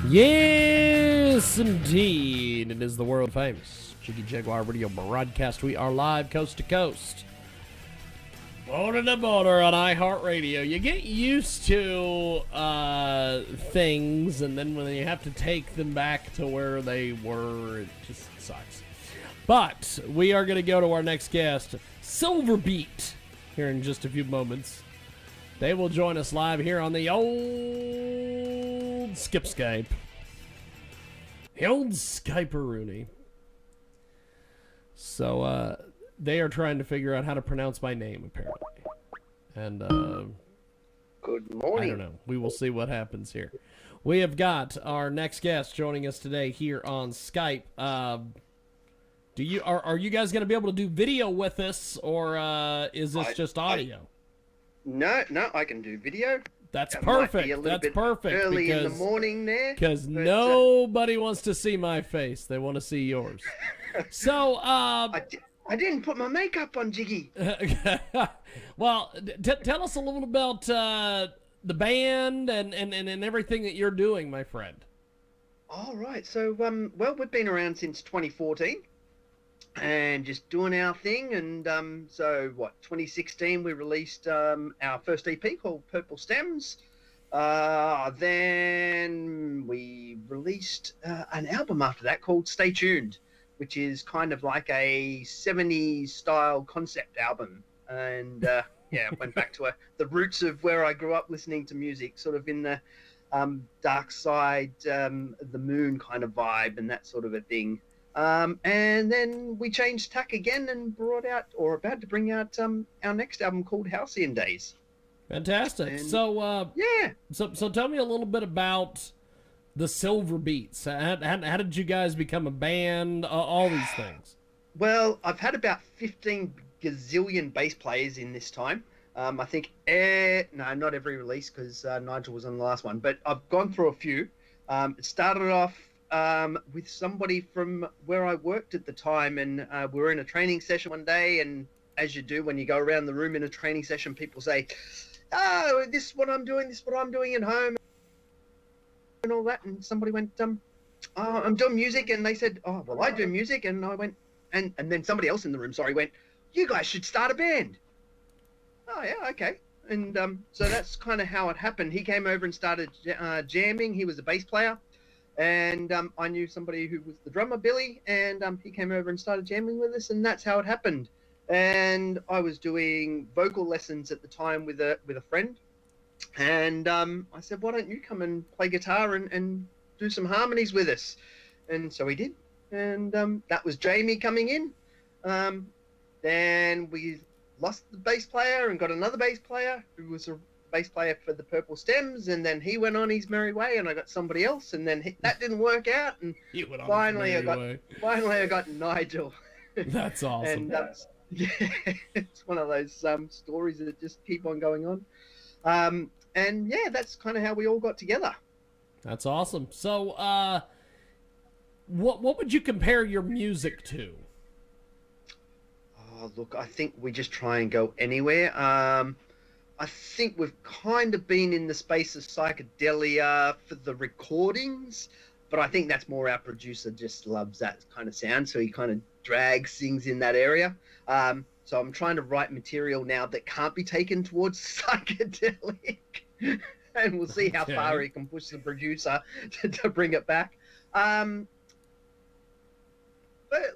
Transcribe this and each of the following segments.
Yes, indeed. It is the world famous Jiggy Jaguar Radio broadcast. We are live coast to coast. Border to border on iHeartRadio. You get used to things, and then when you have to take them back to where they were, it just sucks. But we are going to go to our next guest, Silverbeets, here in just a few moments. They will join us live here on the old Skype. The old Skype-a-rooney. So, they are trying to figure out how to pronounce my name, apparently. And, good morning. I don't know. We will see what happens here. We have got our next guest joining us today here on Skype. Are you guys going to be able to do video with us, or is this just audio? No, I can do video. That's perfect. That's perfect. Early in the morning there. Because nobody wants to see my face. They want to see yours. So, I didn't put my makeup on, Jiggy. Well, tell us a little about the band and everything that you're doing, my friend. All right. So, well, we've been around since 2014. And just doing our thing, and 2016 we released our first EP called Purple Stems. Then we released an album after that called Stay Tuned, which is kind of like a 70s style concept album. And went back to the roots of where I grew up listening to music, sort of in the dark side, the moon kind of vibe and that sort of a thing. And then we changed tack again and about to bring out our next album called Halcyon Days. Fantastic. And, so tell me a little bit about the Silverbeets. How did you guys become a band? All these things. Well, I've had about 15 gazillion bass players in this time. I think not every release because Nigel was on the last one, but I've gone through a few. It started off with somebody from where I worked at the time, and we were in a training session one day, and as you do when you go around the room in a training session, people say, "Oh, this is what I'm doing at home," and all that, and somebody went, "I'm doing music," and they said, "Oh, well, I do music," and I went, and then somebody else in the room, went, "You guys should start a band." Oh, yeah, okay. And so that's kind of how it happened. He came over and started jamming. He was a bass player. And I knew somebody who was the drummer, Billy, and he came over and started jamming with us, and that's how it happened. And I was doing vocal lessons at the time with a friend, and I said, "Why don't you come and play guitar and do some harmonies with us?" And so he did, and that was Jamie coming in. Then we lost the bass player and got another bass player who was a bass player for the Purple Stems, and then he went on his merry way, and I got somebody else, and then that didn't work out, and finally I got Nigel. That's awesome. And it's one of those stories that just keep on going on. And yeah, that's kind of how we all got together. That's awesome. So what would you compare your music to? Oh, look, I think we just try and go anywhere. I think we've kind of been in the space of psychedelia for the recordings, but I think that's more our producer just loves that kind of sound, so he kind of drags things in that area. So I'm trying to write material now that can't be taken towards psychedelic, and we'll see how far he can push the producer to bring it back. But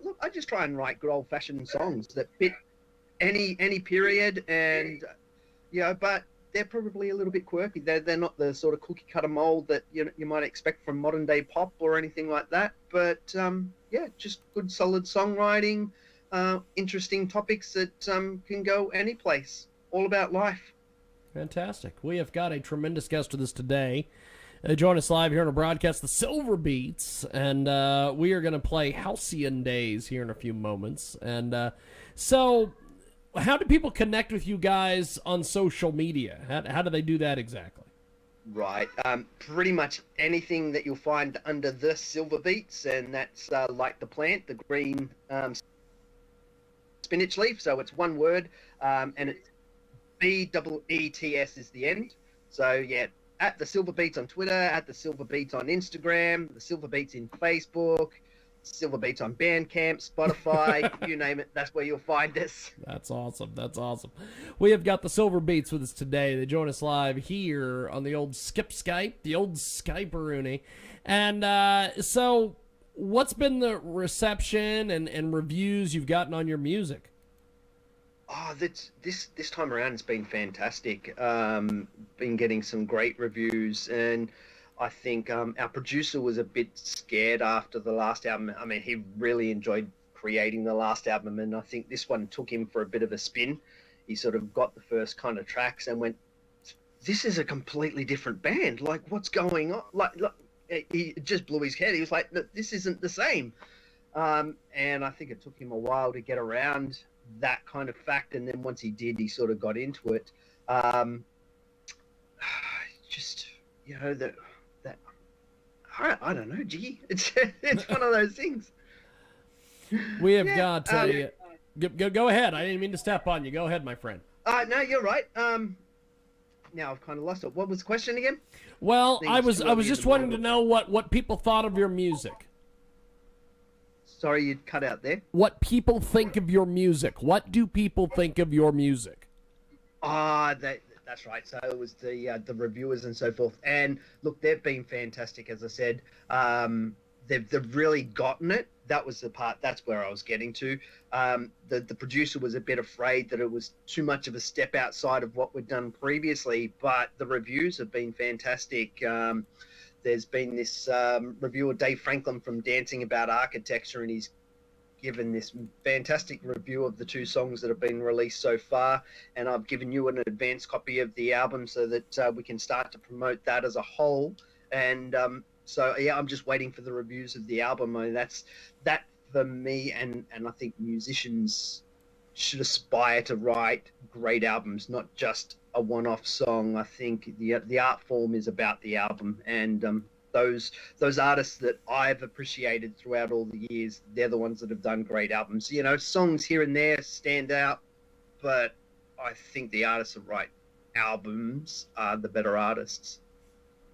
look, I just try and write good old-fashioned songs that fit any period, and but they're probably a little bit quirky. They're not the sort of cookie cutter mold that you might expect from modern day pop or anything like that. But just good solid songwriting, interesting topics that can go any place. All about life. Fantastic. We have got a tremendous guest with us today. Join us live here on a broadcast, the Silverbeets, and we are going to play Halcyon Days here in a few moments. And so, how do people connect with you guys on social media? How do they do that exactly? Right. Pretty much anything that you'll find under the Silverbeets, and that's like the plant, the green spinach leaf. So it's one word, and it's BEETS is the end. So yeah, at the Silverbeets on Twitter, at the Silverbeets on Instagram, the Silverbeets in Facebook, Silverbeets on Bandcamp, Spotify, you name it. That's where you'll find us. That's awesome. That's awesome. We have got the Silverbeets with us today. They join us live here on the old Skype, the old Skype-a-rooney. And so what's been the reception and reviews you've gotten on your music? Oh, this time around it's been fantastic. Been getting some great reviews, and I think our producer was a bit scared after the last album. I mean, he really enjoyed creating the last album, and I think this one took him for a bit of a spin. He sort of got the first kind of tracks and went, "This is a completely different band. Like, what's going on?" Like he just blew his head. He was like, "No, this isn't the same." And I think it took him a while to get around that kind of fact, and then once he did, he sort of got into it. Just, you know, that I don't know, Jiggy. It's one of those things. We have got go ahead. I didn't mean to step on you. Go ahead, my friend. No, you're right. Now I've kind of lost it. What was the question again? Well, I was just wanting to know what people thought of your music. Sorry, you cut out there. What people think of your music. What do people think of your music? That's right. So it was the reviewers and so forth. And look, they've been fantastic, as I said. They've really gotten it. That was the part. That's where I was getting to. The producer was a bit afraid that it was too much of a step outside of what we'd done previously, but the reviews have been fantastic. There's been this reviewer, Dave Franklin from Dancing About Architecture, and he's given this fantastic review of the 2 songs that have been released so far. And I've given you an advance copy of the album so that we can start to promote that as a whole. And so, yeah, I'm just waiting for the reviews of the album. I mean, that for me, and I think musicians should aspire to write great albums, not just a one-off song. I think the art form is about the album, and those artists that I've appreciated throughout all the years, they're the ones that have done great albums. You know, songs here and there stand out, but I think the artists that write albums are the better artists.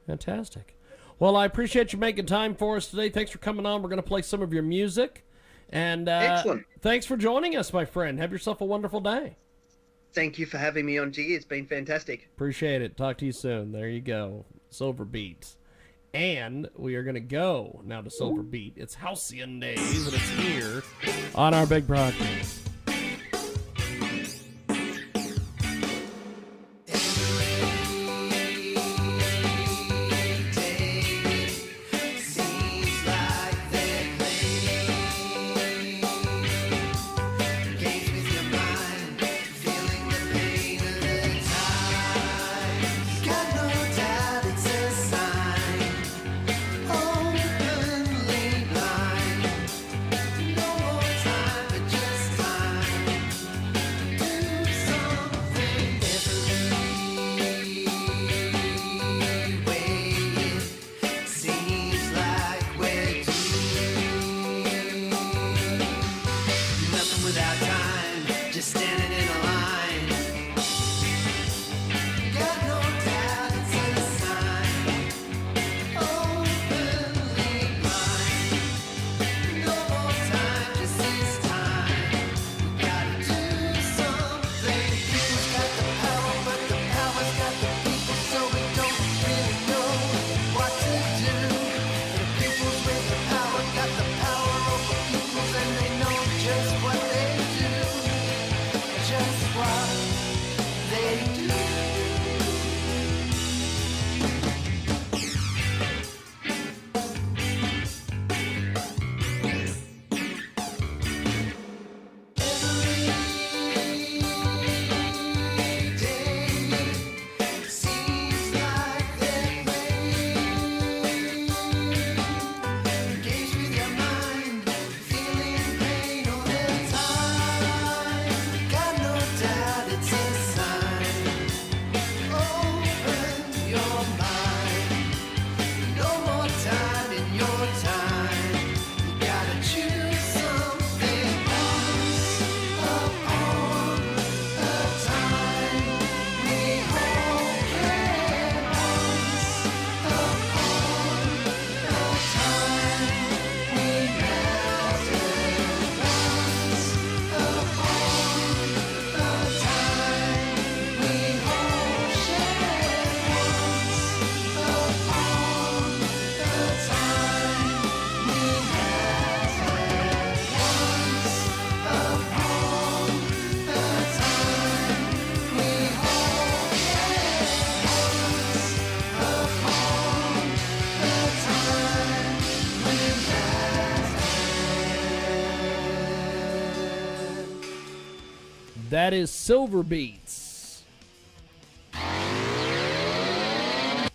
Fantastic. Well, I appreciate you making time for us today. Thanks for coming on. We're going to play some of your music. And excellent. Thanks for joining us, my friend. Have yourself a wonderful day. Thank you for having me on, G. It's been fantastic. Appreciate it. Talk to you soon. There you go. Silverbeets. And we are going to go now to Silverbeet. It's Halcyon Days, and it's here on our big broadcast. That is Silverbeets.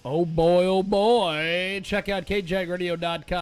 Oh boy, oh boy. Check out kjagradio.com.